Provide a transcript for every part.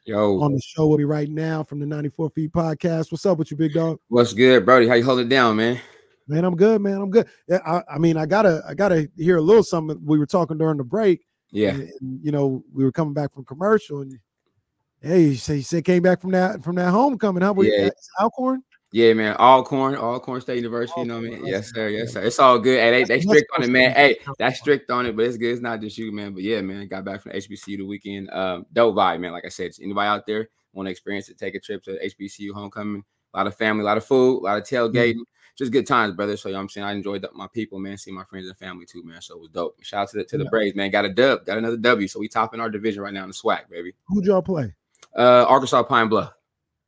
Yo, On the show with me right now from the 94 Feet Podcast. What's up with you, big dog? what's good, Brody? How you hold it down, man? Man, I'm good, man. I'm good. Yeah, I mean, I gotta hear a little something. We were talking during the break. Yeah. And, you know, we were coming back from commercial, and hey, you said came back from that homecoming. How about Yeah. Alcorn? Yeah, man. Alcorn State University, you know what I mean? Yes, sir. Yes, sir. It's all good. Hey, they strict on it, man. Hey, that's strict on it, but it's good. It's not just you, man. But yeah, man, got back from HBCU the weekend. Dope vibe, man. Like I said, anybody out there want to experience it, take a trip to HBCU homecoming. A lot of family, a lot of food, a lot of tailgating. Just good times, brother. So, you know what I'm saying? I enjoyed my people, man. See my friends and family too, man. So it was dope. Shout out to the Braves, man. Got a dub, got another W. So we topping our division right now in the SWAC, baby. Who'd y'all play? Arkansas Pine Bluff.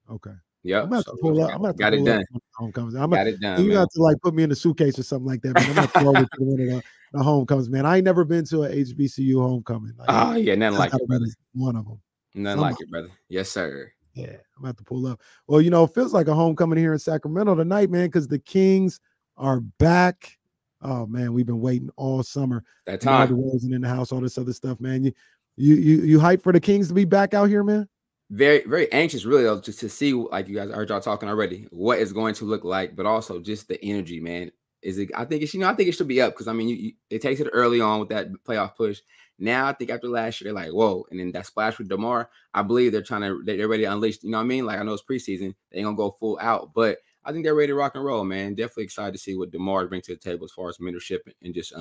Okay. Yep. I'm about to pull up. I'm about to got it done. Homecomings. Got it done. You got to like put me in a suitcase or something like that. Man. I'm about to go over to one of the homecomings, man. I ain't never been to a HBCU homecoming. Like, oh yeah, nothing like it, brother. One of them. Nothing like it, brother. Yes, sir. Yeah, I'm about to pull up. Well, you know, it feels like a homecoming here in Sacramento tonight, man, because the Kings are back. Oh man, we've been waiting all summer. That time. DeMar DeRozan in the house, all this other stuff, man. You hyped for the Kings to be back out here, man? Very, very anxious, really, though, just to see, like you guys heard y'all talking already, what it's going to look like, but also just the energy, man. Is it? I think it should be up because I mean, it takes it early on with that playoff push. Now I think after last year, they're like, whoa, and then that splash with DeMar, I believe they're ready to unleash. You know what I mean? Like I know it's preseason, they ain't gonna go full out, but I think they're ready to rock and roll, man. Definitely excited to see what DeMar brings to the table as far as mentorship and just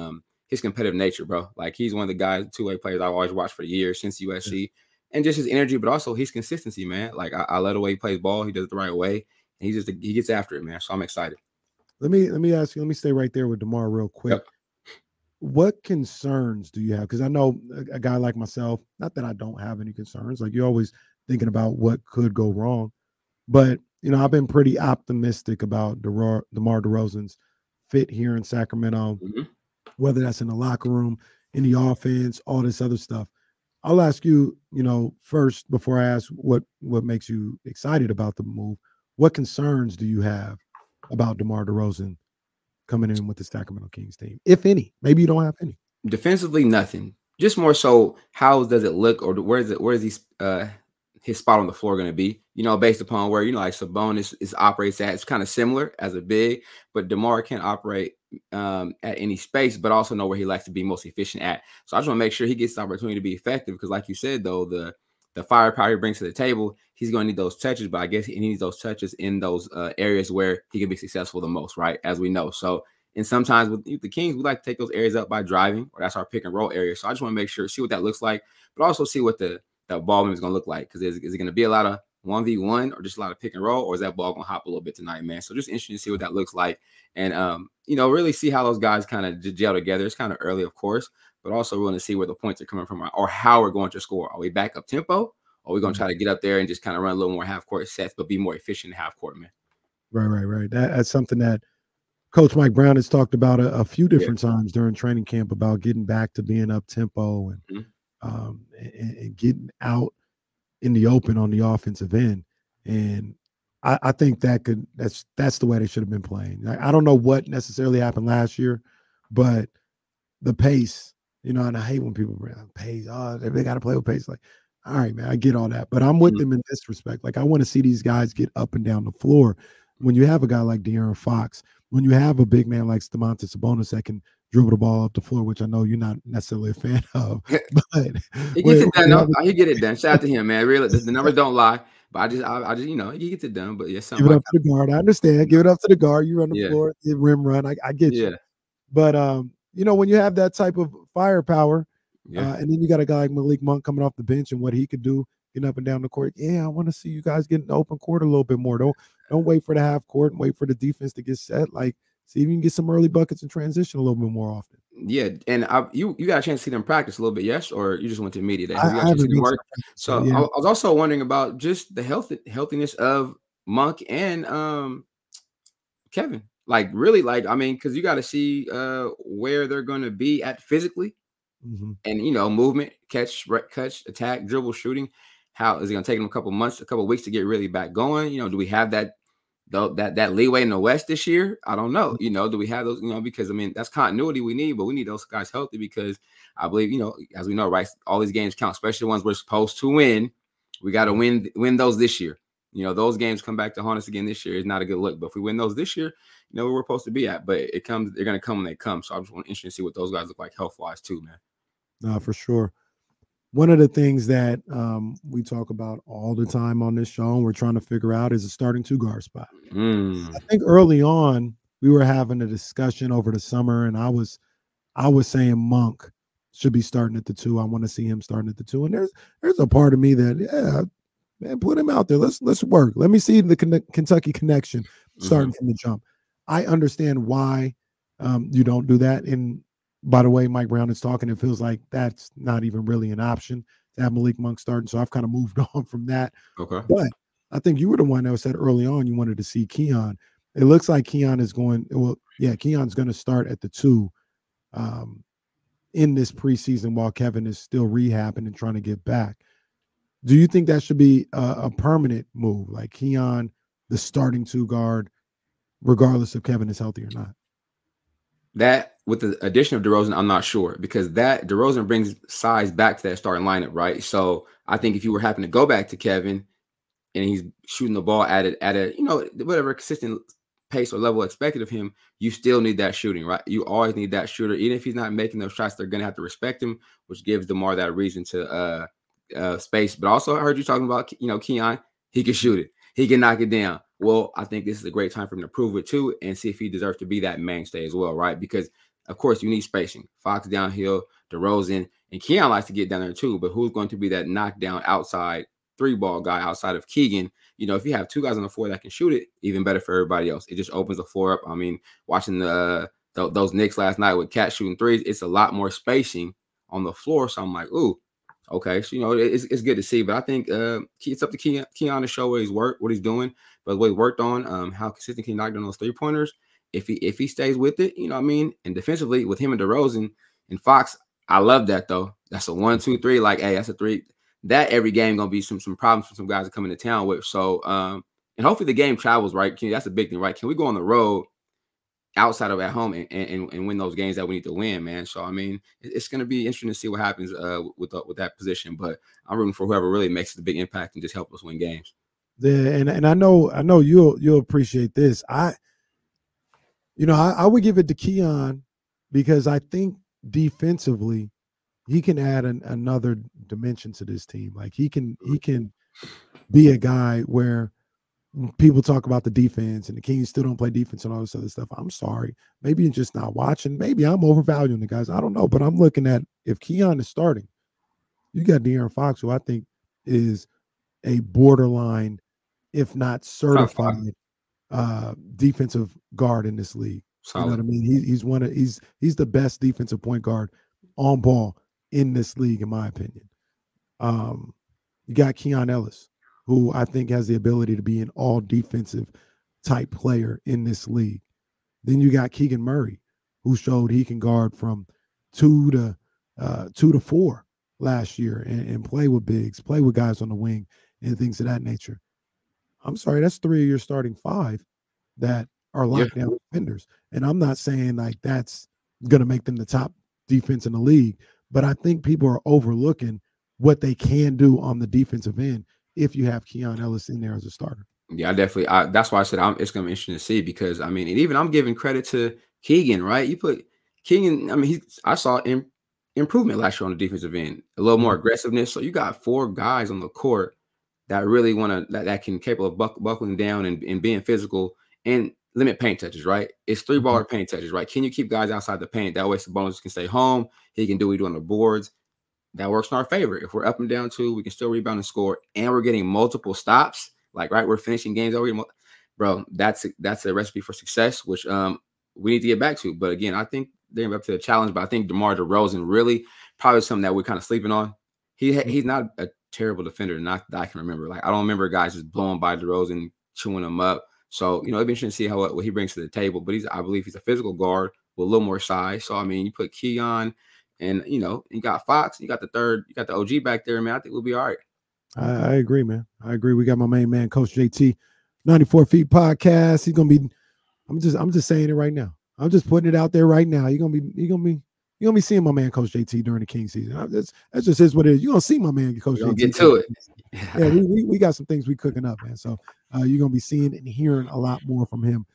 his competitive nature, bro. Like he's one of the guys, two-way players I've always watched for years since USC. Yeah. And just his energy, but also his consistency, man. Like I love the way he plays ball. He does it the right way. And he gets after it, man. So I'm excited. Let me ask you. Let me stay right there with DeMar real quick. Yep. What concerns do you have? Because I know a guy like myself. Not that I don't have any concerns. Like you're always thinking about what could go wrong. But you know, I've been pretty optimistic about DeMar DeRozan's fit here in Sacramento. Mm-hmm. Whether that's in the locker room, in the offense, all this other stuff. I'll ask you, you know, first before I ask what makes you excited about the move. What concerns do you have about DeMar DeRozan coming in with the Sacramento Kings team, if any? Maybe you don't have any. Defensively, nothing. Just more so, how does it look, or where is his spot on the floor going to be? You know, based upon where like Sabonis operates at, it's kind of similar as a big, but DeMar can operate at any space, but also know where he likes to be most efficient at. So I just want to make sure he gets the opportunity to be effective because, like you said, though, the firepower he brings to the table, he's going to need those touches, but I guess he needs those touches in those areas where he can be successful the most, right? As we know. So, and sometimes with the Kings, we like to take those areas up by driving, or that's our pick and roll area. So I just want to make sure, see what that looks like, but also see what the ball movement is going to look like. Because is it going to be a lot of 1v1 or just a lot of pick and roll, or is that ball going to hop a little bit tonight, man? So just interesting to see what that looks like. And, you know, really see how those guys kind of gel together. It's kind of early, of course, but also we want to see where the points are coming from or how we're going to score. Are we back up tempo? Or are we going to try to get up there and just kind of run a little more half-court sets, but be more efficient in half-court, man? Right. That's something that Coach Mike Brown has talked about a few different times during training camp about getting back to being up tempo and, and getting out in the open on the offensive end. And I think that's the way they should have been playing. I don't know what necessarily happened last year, but the pace, you know, and I hate when people bring up pace. Oh, they got to play with pace. Like, all right, man, I get all that, but I'm with them in this respect. Like, I want to see these guys get up and down the floor. When you have a guy like De'Aaron Fox, when you have a big man like Domantas Sabonis that can dribble the ball up the floor, which I know you're not necessarily a fan of, but he gets it done. He get it done. Shout out to him, man. Really, the numbers don't lie. But I just, you know, he gets it done. But yes, give it up to the guard. I understand. Give it up to the guard. You run the floor, the rim run. I get you. But you know, when you have that type of firepower. And then you got a guy like Malik Monk coming off the bench and what he could do getting up and down the court. Yeah, I want to see you guys get in the open court a little bit more. Don't wait for the half court and wait for the defense to get set. Like, see if you can get some early buckets in transition a little bit more often. Yeah, and you got a chance to see them practice a little bit, yes, or you just went to media day? I haven't been work. So I was also wondering about just the healthiness of Monk and Kevin. Like, really, like, I mean, because you got to see where they're going to be at physically. And, you know, movement, catch, attack, dribble, shooting. How is it going to take them a couple weeks to get really back going? You know, do we have that leeway in the West this year? I don't know. You know, do we have those, you know, because I mean, that's continuity we need, but we need those guys healthy because I believe, you know, as we know, right, all these games count, especially the ones we're supposed to win. We got to win those this year. You know, those games come back to haunt us again this year. It's not a good look. But if we win those this year, you know where we're supposed to be at. But they're going to come when they come. So I just want to see what those guys look like health-wise too, man. No, for sure. One of the things that we talk about all the time on this show and we're trying to figure out is a starting 2-guard spot. I think early on we were having a discussion over the summer, and I was saying Monk should be starting at the 2. I want to see him starting at the 2. And there's a part of me that, man, put him out there. Let's work. Let me see the Kentucky connection starting from the jump. I understand why you don't do that. And by the way, Mike Brown is talking. It feels like that's not even really an option to have Malik Monk starting. So I've kind of moved on from that. Okay. But I think you were the one that said early on you wanted to see Keon. It looks like Keon is going. Well, yeah, Keon's going to start at the 2 in this preseason while Kevin is still rehabbing and trying to get back. Do you think that should be a permanent move, like Keon, the starting 2 guard, regardless if Kevin is healthy or not? That, with the addition of DeRozan, I'm not sure, because that DeRozan brings size back to that starting lineup, right? So I think if you were having to go back to Kevin and he's shooting the ball at a whatever consistent pace or level expected of him, you still need that shooting, right? You always need that shooter. Even if he's not making those shots, they're going to have to respect him, which gives DeMar that reason to space. But also I heard you talking about, Keon, he can shoot it. He can knock it down. Well, I think this is a great time for him to prove it too and see if he deserves to be that mainstay as well, right? Because, of course, you need spacing. Fox downhill, DeRozan, and Keon likes to get down there too, but who's going to be that knockdown outside 3-ball guy outside of Keegan? If you have 2 guys on the floor that can shoot it, even better for everybody else. It just opens the floor up. I mean, watching those Knicks last night with Cat shooting threes, it's a lot more spacing on the floor. So I'm like, ooh, okay. So, it's good to see. But I think it's up to Keon to show what he's doing, but what he worked on, how consistent he knocked on those 3-pointers. If he stays with it, and defensively with him and DeRozan and Fox, I love that though. That's a 1, 2, 3. Like, hey, that's a 3. That every game gonna be some problems for some guys that come into town with. So, and hopefully the game travels right. That's a big thing, right? Can we go on the road outside of at home and win those games that we need to win, man? So, I mean, it's gonna be interesting to see what happens with that position. But I'm rooting for whoever really makes the big impact and just help us win games. Yeah, and I know you'll appreciate this. I would give it to Keon because I think defensively he can add another dimension to this team. Like he can be a guy where people talk about the defense and the Kings still don't play defense and all this other stuff. I'm sorry. Maybe you're just not watching. Maybe I'm overvaluing the guys. I don't know. But I'm looking at if Keon is starting, you got De'Aaron Fox, who I think is a borderline, if not certified, defensive guard in this league. Solid. You know what I mean? He's the best defensive point guard on ball in this league, in my opinion. You got Keon Ellis, who I think has the ability to be an all defensive type player in this league. Then you got Keegan Murray, who showed he can guard from 2 to 4 last year and play with bigs, play with guys on the wing and things of that nature. I'm sorry, that's 3 of your starting 5 that are lockdown defenders. And I'm not saying like that's going to make them the top defense in the league, but I think people are overlooking what they can do on the defensive end if you have Keon Ellis in there as a starter. Yeah, definitely. That's why I said it's going to be interesting to see because, I mean, and even I'm giving credit to Keegan, right? You put Keegan, I mean, I saw improvement last year on the defensive end, a little more aggressiveness. So you got 4 guys on the court that really want to, that can capable of buckling down and being physical and limit paint touches, right? It's 3-baller paint touches, right? Can you keep guys outside the paint? That way Sabonis can stay home. He can do what he do on the boards. That works in our favor. If we're up and down 2, we can still rebound and score, and we're getting multiple stops. Like, right, we're finishing games over here. Bro, that's a recipe for success, which we need to get back to. But again, I think they're up to the challenge. But I think DeMar DeRozan really probably something that we're kind of sleeping on. He's not a terrible defender, not that I can remember. Like, I don't remember guys just blowing by DeRozan, chewing him up. So, it'd be interesting to see what he brings to the table. But I believe he's a physical guard with a little more size. So, I mean, you put Keon and, you got Fox, you got the OG back there, man. I think we'll be all right. I agree, man. I agree. We got my main man, Coach JT, 94 Feet Podcast. He's gonna be. I'm just saying it right now. I'm just putting it out there right now. You're gonna be You're gonna be seeing my man Coach JT during the King season. That's just what it is. You're gonna see my man Coach We're gonna JT. get to it. Yeah, we got some things we cooking up, man. So you're gonna be seeing and hearing a lot more from him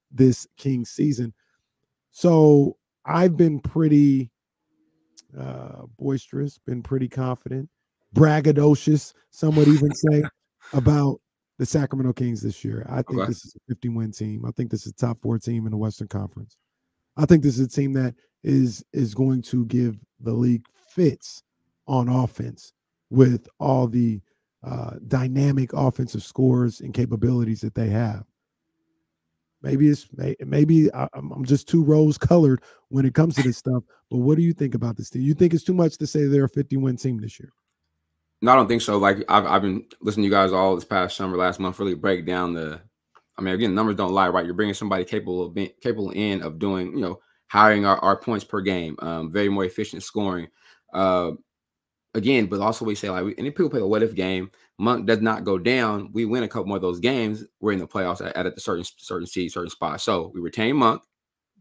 this King season. So I've been pretty boisterous, been pretty confident, braggadocious, some would even say, about the Sacramento Kings this year. I think this is a 50-win team. I think this is a top 4 team in the Western Conference. I think this is a team that is going to give the league fits on offense with all the dynamic offensive scores and capabilities that they have. Maybe I'm just too rose-colored when it comes to this stuff. But what do you think about this team? You think it's too much to say they're a 50-win team this year? No, I don't think so. Like I've been listening to you guys all this past summer, last month, really break down the. I mean, again, numbers don't lie, right? You're bringing somebody capable of doing, hiring our points per game, very more efficient scoring. Again, but also we say and if people play a what if game, Monk does not go down. We win a couple more of those games. We're in the playoffs at a certain seed, certain spot. So we retain Monk.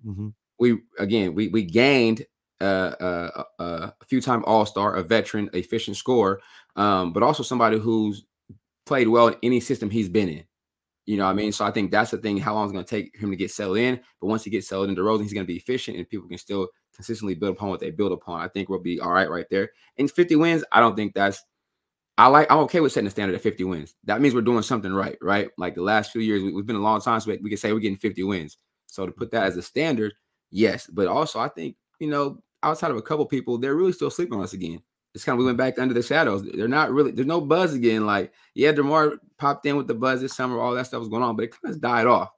Mm-hmm. We gained a few-time All-Star, a veteran, efficient scorer, but also somebody who's played well in any system he's been in. You know what I mean? So I think that's the thing, how long it's going to take him to get settled in. But once he gets settled in DeRozan, he's going to be efficient and people can still consistently build upon what they build upon. I think we'll be all right there. And 50 wins, I don't think I'm okay with setting the standard at 50 wins. That means we're doing something right? Like the last few years, we've been a long time, so we can say we're getting 50 wins. So to put that as a standard, yes. But also I think, outside of a couple people, they're really still sleeping on us again. It's kind of, we went back under the shadows. They're not really, there's no buzz again. Like, yeah, DeMar popped in with the buzz this summer, all that stuff was going on, but it kind of died off.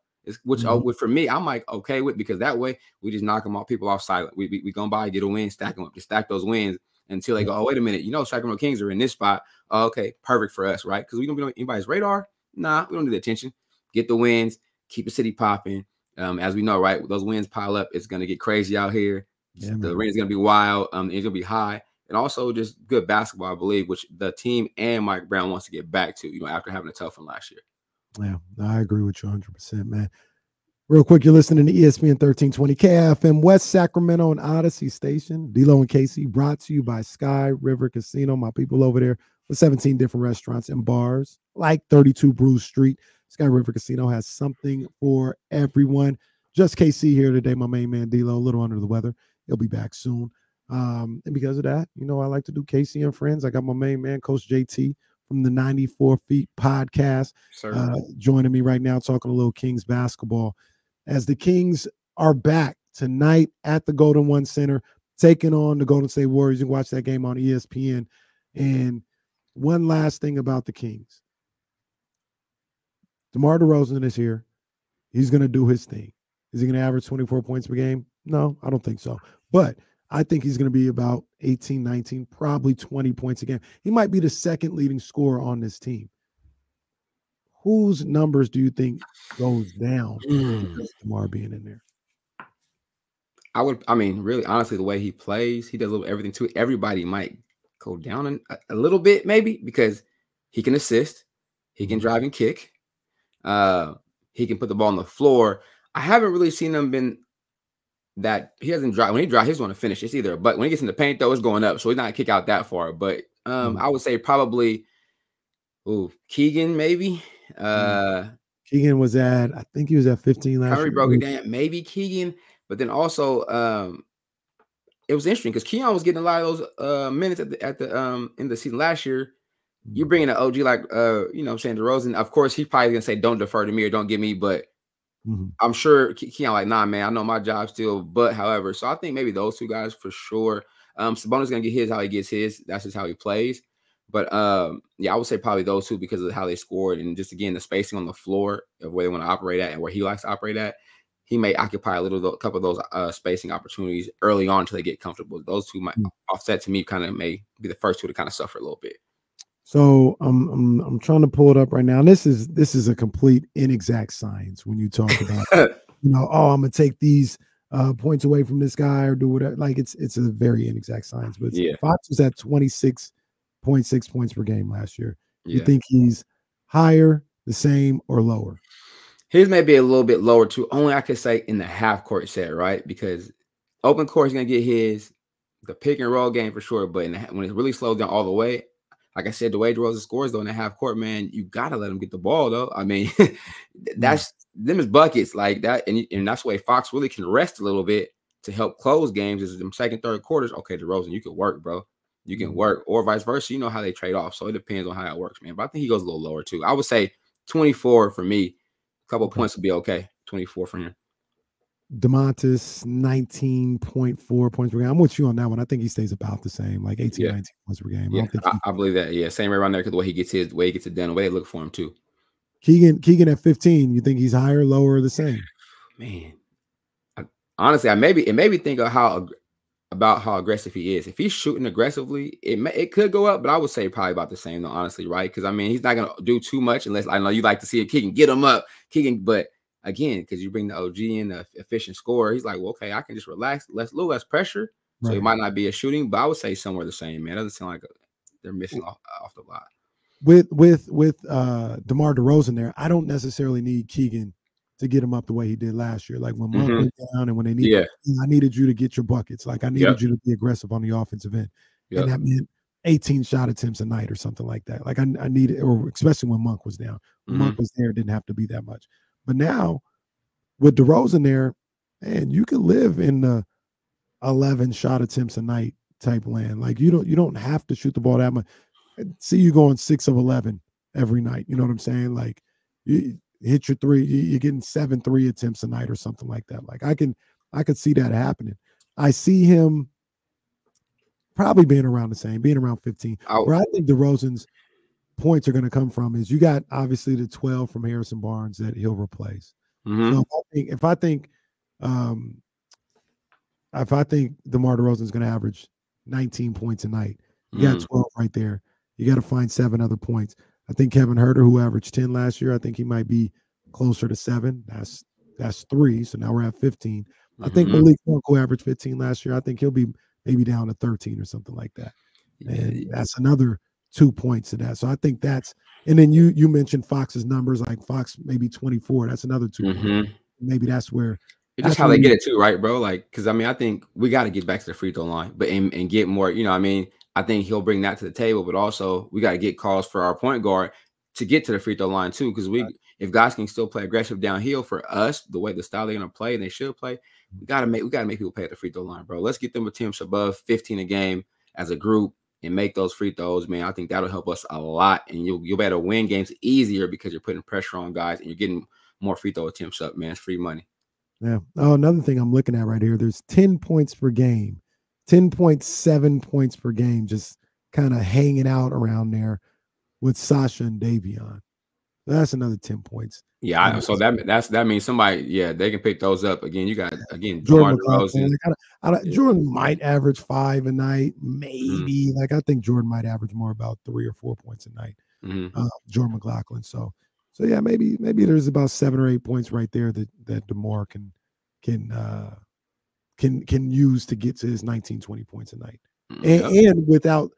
Which for me, I'm like okay with, because that way we just knock them off, people off silent. We go by, get a win, stack them up, just stack those wins until they go, oh, wait a minute, Sacramento Kings are in this spot. Oh, okay, perfect for us, right? Because we don't be on anybody's radar. Nah, we don't need the attention. Get the wins, keep the city popping. As we know, right, those wins pile up, it's gonna get crazy out here. Yeah, the rain is gonna be wild. It's gonna be high. And also just good basketball, I believe, which the team and Mike Brown wants to get back to, after having a tough one last year. Yeah, I agree with you 100%, man. Real quick, you're listening to ESPN 1320 KFM West Sacramento and Odyssey Station. D-Lo and Casey, brought to you by Sky River Casino. My people over there with 17 different restaurants and bars, like 32 Bruce Street. Sky River Casino has something for everyone. Just KC here today, my main man D-Lo, a little under the weather. He'll be back soon. And because of that, I like to do Casey and Friends. I got my main man, Coach JT from the 94 Feet podcast, joining me right now, talking a little Kings basketball. As the Kings are back tonight at the Golden One Center, taking on the Golden State Warriors. You can watch that game on ESPN. And one last thing about the Kings. DeMar DeRozan is here. He's going to do his thing. Is he going to average 24 points per game? No, I don't think so. But I think he's going to be about 18, 19, probably 20 points a game. He might be the second leading scorer on this team. Whose numbers do you think goes down because of DeMar being in there? Really, honestly, the way he plays, he does a little everything too. Everybody might go down a little bit, maybe, because he can assist, he can drive and kick, he can put the ball on the floor. I haven't really seen him been that he doesn't drive. When he drives, he's going to finish. It's either, but when he gets in the paint, though, it's going up, so he's not kick out that far. But I would say probably, Keegan maybe. Keegan was I think he was at 15 last year. Curry broke it down. Maybe Keegan, but then also it was interesting because Keon was getting a lot of those minutes at the in the season last year. You're bringing an OG like I'm saying, DeRozan. Of course, he's probably gonna say, "Don't defer to me or don't get me," but I'm sure Keon like, "Nah, man, I know my job still." But however, so I think maybe those two guys for sure. Sabonis gonna get his how he gets his. That's just how he plays. But I would say probably those two because of how they scored and just again the spacing on the floor of where they want to operate at and where he likes to operate at. He may occupy a couple of those spacing opportunities early on until they get comfortable. Those two might offset to me, kind of may be the first two to kind of suffer a little bit. So I'm trying to pull it up right now. And this is a complete inexact science when you talk about I'm gonna take these points away from this guy or do whatever. Like it's a very inexact science. But Fox was at 26.6 points per game last year. You think he's higher, the same, or lower? His may be a little bit lower too. Only I could say in the half court set, right? Because open court, he's gonna get the pick and roll game for sure. But when it really slows down all the way, like I said, the way DeRozan scores though in the half court, man, you gotta let him get the ball though. I mean, that's them is buckets like that, and that's why Fox really can rest a little bit to help close games. Is them second, third quarters. Okay, DeRozan, you can work, bro. You can work, or vice versa. You know how they trade off, so it depends on how it works, man. But I think he goes a little lower too. I would say 24 for me. A couple points would be okay. 24 for him. DeMontis, 19.4 points per game. I'm with you on that one. I think he stays about the same, like 18, 19 points per game. Yeah, I believe that. Yeah, same right around there because the way he gets it done, the way they look for him too. Keegan at 15, you think he's higher, lower, or the same? Man, honestly, it made me think of how aggressive he is. If he's shooting aggressively, it could go up, but I would say probably about the same though, honestly, right? Because I mean, he's not gonna do too much unless I know you like to see it. Keegan get him up, but again, because you bring the OG in, the efficient scorer, he's like, well, okay, I can just relax, a little less pressure, so it might not be a shooting, but I would say somewhere the same, man. It doesn't sound like they're missing off the lot. With DeMar DeRozan there, I don't necessarily need Keegan to get him up the way he did last year. Like when Monk went down and when they need, I needed you to get your buckets. Like I needed you to be aggressive on the offensive end, and that meant 18 shot attempts a night or something like that. Like I needed, or especially when Monk was down. When Monk was there, it didn't have to be that much. But now with DeRozan there, man, you can live in the 11 shot attempts a night type land. Like you don't have to shoot the ball that much. See you going 6 of 11 every night. You know what I'm saying? Like you hit your three, you're getting 7 3 attempts a night or something like that. Like I could see that happening. I see him probably being around the same, being around 15. Where I think DeRozan's points are going to come from is you got obviously the 12 from Harrison Barnes that he'll replace. So if I think DeMar DeRozan is going to average 19 points a night, you got 12 right there. You got to find 7 other points. I think Kevin Huerter, who averaged 10 last year, I think he might be closer to 7. That's 3. So now we're at 15. I think Malik Monk, who averaged 15 last year, I think he'll be maybe down to 13 or something like that. And that's another 2 points to that. So I think that's, and then you mentioned Fox's numbers, like Fox maybe 24. That's another 2 points. Maybe that's where. It's just how they get it too, right, bro? Like, because I mean, I think we got to get back to the free throw line, but and get more. You know, I mean, I think he'll bring that to the table, but also we got to get calls for our point guard to get to the free throw line too. Because if guys can still play aggressive downhill for us, the way the style they're gonna play and they should play, we gotta make people pay at the free throw line, bro. Let's get them attempts above 15 a game as a group and make those free throws, man. I think that'll help us a lot, and you'll be able to win games easier because you're putting pressure on guys and you're getting more free throw attempts up, man. It's free money. Yeah. Oh, another thing I'm looking at right here, there's 10 points per game, 10.7 points per game, just kind of hanging out around there with Sasha and Davion. That's another 10 points. Yeah, so that means somebody, they can pick those up. Again, you got Jordan DeRozan. Jordan might average 5 a night, maybe. Like I think Jordan might average more about 3 or 4 points a night. Jordan McLaughlin. So yeah, maybe there's about 7 or 8 points right there that DeMar can use to get to his 19, 20 points a night. And without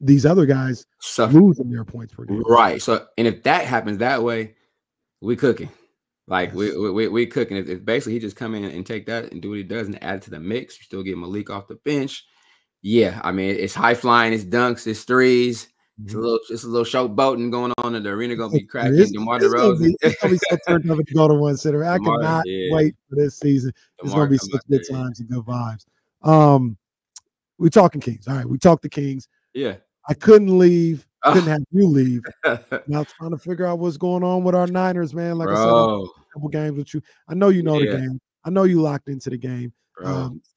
these other guys losing their points per game. Right. So, and if that happens that way, we cooking. Like we cooking. If basically he just come in and take that and do what he does and add it to the mix, you still get Malik off the bench. Yeah, I mean it's high flying, it's dunks, it's threes. It's a little showboating going on in the arena. Gonna be cracking. DeMar DeRozan. It's gonna be so turned up to go to one center. I cannot wait for this season. It's gonna be such good times and good vibes. We're talking Kings. All right, we talked the Kings. Yeah. I couldn't leave. Couldn't have you leave. Now trying to figure out what's going on with our Niners, man. Like I said, a couple games with you. I know you know the game. I know you locked into the game.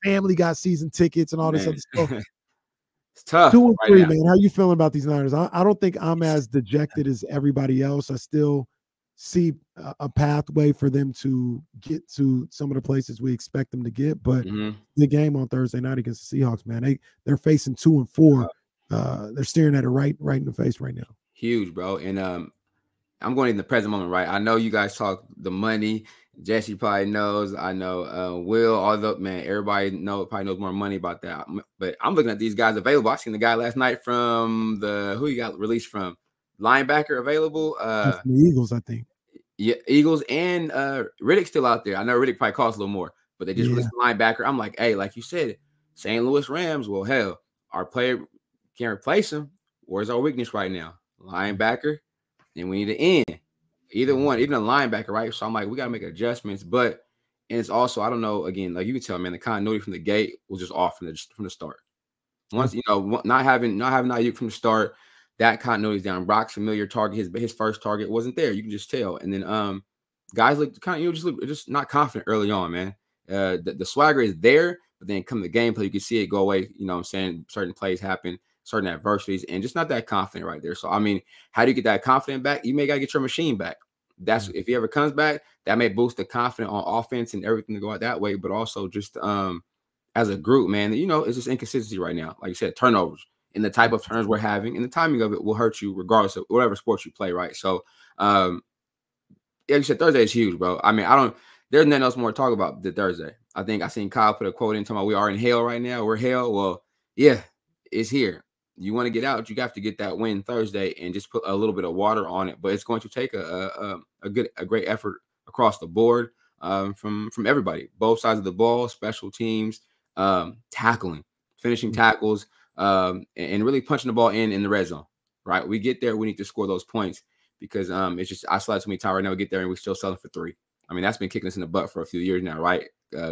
Family got season tickets and all this other stuff. It's tough. 2 and 3, man. How you feeling about these Niners? I don't think I'm as dejected as everybody else. I still see a pathway for them to get to some of the places we expect them to get. But the game on Thursday night against the Seahawks, man, they're facing 2 and 4. They're staring at it right in the face right now. Huge, bro. And I'm going in the present moment, right? I know you guys talk the money. Jesse probably knows. I know Will, although man, everybody probably knows more money about that. But I'm looking at these guys available. I seen the guy last night from who he got released from, linebacker available. The Eagles, I think. Yeah, Eagles and Riddick still out there. I know Riddick probably costs a little more, but they just released the linebacker. I'm like, hey, like you said, St. Louis Rams. Well, hell, our player can't replace him. Where's our weakness right now? Linebacker, and we need to end. Either one, even a linebacker, right? So I'm like, we got to make adjustments. But and it's also, I don't know, again, like you can tell, man, the continuity from the gate was just off from the start. Once not having Ayuk from the start, that continuity is down. Brock's familiar target, his first target wasn't there. You can just tell. And then guys look kind of just not confident early on, man. The swagger is there, but then come the gameplay, you can see it go away. You know what I'm saying? Certain plays happen, certain adversities, and just not that confident right there. So I mean, how do you get that confidence back? You may gotta get your machine back. That's if he ever comes back, that may boost the confidence on offense and everything to go out that way, but also just as a group, man, it's just inconsistency right now. Like you said, turnovers and the type of turns we're having and the timing of it will hurt you regardless of whatever sports you play, right? So, like you said, Thursday is huge, bro. I mean, there's nothing else more to talk about than Thursday. I think I seen Kyle put a quote in talking about we are in hell right now. We're hell. Well, yeah, it's here. You want to get out, you have to get that win Thursday and just put a little bit of water on it. But it's going to take a great effort across the board from everybody, both sides of the ball, special teams, tackling, finishing tackles, and really punching the ball in the red zone. Right, we get there, we need to score those points because it's just I slide too many times right now. We get there and we're still selling for 3. I mean, that's been kicking us in the butt for a few years now, right?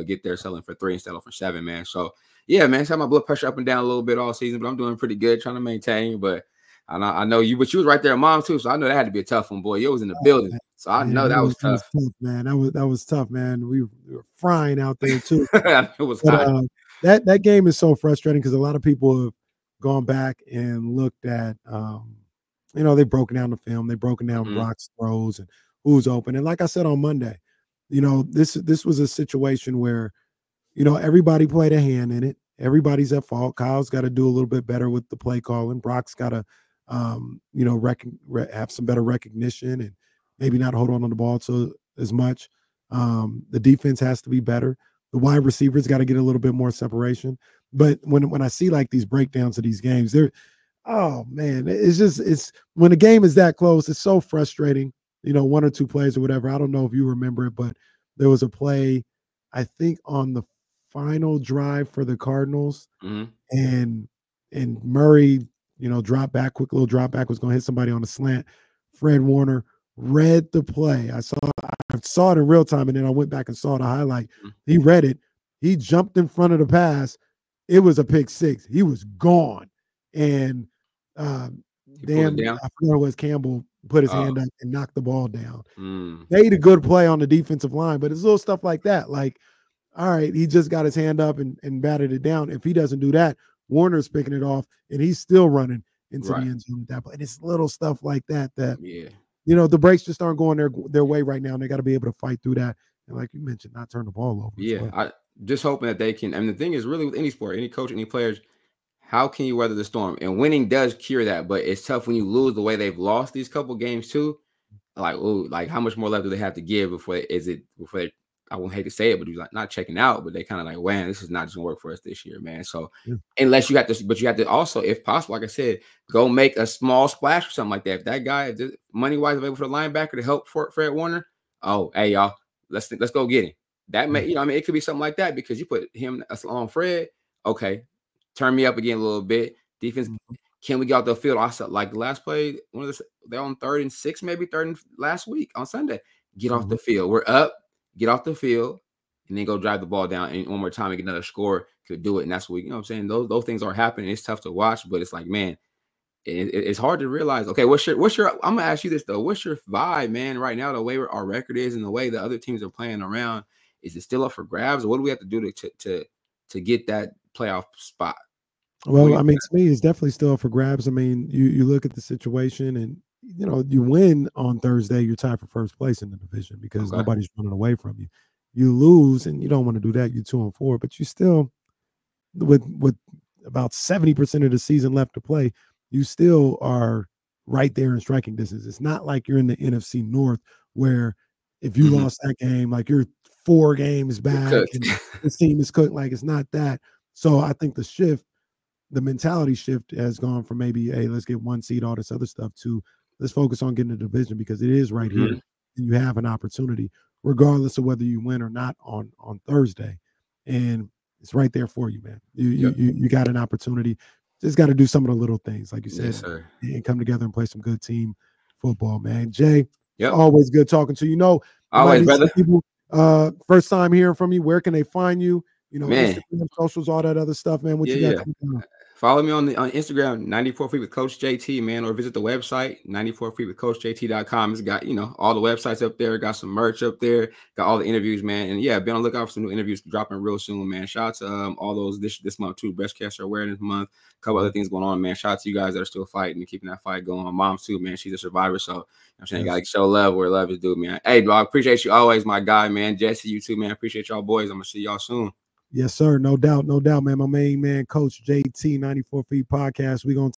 Get there selling for 3 instead of for 7, man. So yeah, man, it's had my blood pressure up and down a little bit all season, but I'm doing pretty good, trying to maintain. But I know you, but you was right there, Mom, too. So I know that had to be a tough one, boy. You was in the building, so I know that was tough. Man. That was tough, man. We were frying out there too. It was hot. That game is so frustrating because a lot of people have gone back and looked at, they've broken down the film, they've broken down Brock's throws and who's open. And like I said on Monday, this was a situation where, everybody played a hand in it. Everybody's at fault. Kyle's got to do a little bit better with the play calling. Brock's got to, have some better recognition and maybe not hold on to the ball as much. The defense has to be better. The wide receivers got to get a little bit more separation. But when I see like these breakdowns of these games, oh man, it's when a game is that close, it's so frustrating. 1 or 2 plays or whatever. I don't know if you remember it, but there was a play, I think, on the final drive for the Cardinals, and Murray, drop back, quick little drop back, was going to hit somebody on a slant. Fred Warner read the play. I saw it in real time, and then I went back and saw the highlight. He read it. He jumped in front of the pass. It was a pick 6. He was gone. And I forgot it was Campbell put his hand up and knocked the ball down. Made a good play on the defensive line, but it's little stuff like that. Like, all right, he just got his hand up and batted it down. If he doesn't do that, Warner's picking it off, and he's still running into the end zone with that. And it's little stuff like that the breaks just aren't going their way right now, and they got to be able to fight through that. And like you mentioned, not turn the ball over. Yeah, I just hoping that they can. And the thing is, really, with any sport, any coach, any players, how can you weather the storm? And winning does cure that, but it's tough when you lose the way they've lost these couple games too. Like how much more left do they have to give before they, I won't hate to say it, but he's like not checking out, but they kind of like, man, this is not just gonna work for us this year, man. So unless you have to, but you have to also, if possible, like I said, go make a small splash or something like that. If that guy is money wise available for the linebacker to help for Fred Warner, oh, hey y'all, let's go get him. That may, it could be something like that because you put him on Fred. Okay, turn me up again a little bit. Defense, can we get out the field? I said like the last play, they're on 3rd and 6, maybe 3rd and last week on Sunday. Get off the field. We're up. Get off the field, and then go drive the ball down. And one more time and get another score could do it. And that's what what I'm saying. Those things are happening. It's tough to watch, but it's like, man, it's hard to realize. Okay, what's your? I'm gonna ask you this though. What's your vibe, man? Right now, the way our record is and the way the other teams are playing around, is it still up for grabs? Or what do we have to do to get that playoff spot? Well, I mean, to me, it's definitely still up for grabs. I mean, you look at the situation and. You win on Thursday, you're tied for first place in the division because nobody's running away from you. You lose, and you don't want to do that. You're 2-4, but you still, with about 70% of the season left to play, you still are right there in striking distance. It's not like you're in the NFC North where if you lost that game, like you're 4 games back and this team is cooked. Like it's not that. So I think the mentality shift has gone from maybe, hey, let's get 1 seed, all this other stuff, to let's focus on getting the division because it is right here and you have an opportunity regardless of whether you win or not on Thursday. And it's right there for you, man. You got an opportunity. Just got to do some of the little things, like you said, yes, sir. And come together and play some good team football, man. Jay, Yep. always good talking to you. You know, always, brother. People, first time hearing from you. Where can they find you? You know, man. Instagram, socials, all that other stuff, man. What you got coming on? Follow me on Instagram, 94 Feet with Coach JT, man, or visit the website, 94feet with CoachJT.com. It's got, all the websites up there, got some merch up there, got all the interviews, man. And yeah, be on the lookout for some new interviews dropping real soon, man. Shout out to all those this month too, Breast Cancer Awareness Month, a couple other things going on, man. Shout out to you guys that are still fighting and keeping that fight going. My mom too, man. She's a survivor, so I'm saying you gotta show love where love is due, man. Hey, dog, appreciate you always, my guy, man. Jesse, you too, man. Appreciate y'all boys. I'm gonna see y'all soon. Yes, sir. No doubt, man. My main man, Coach JT, 94 Feet Podcast. We're going to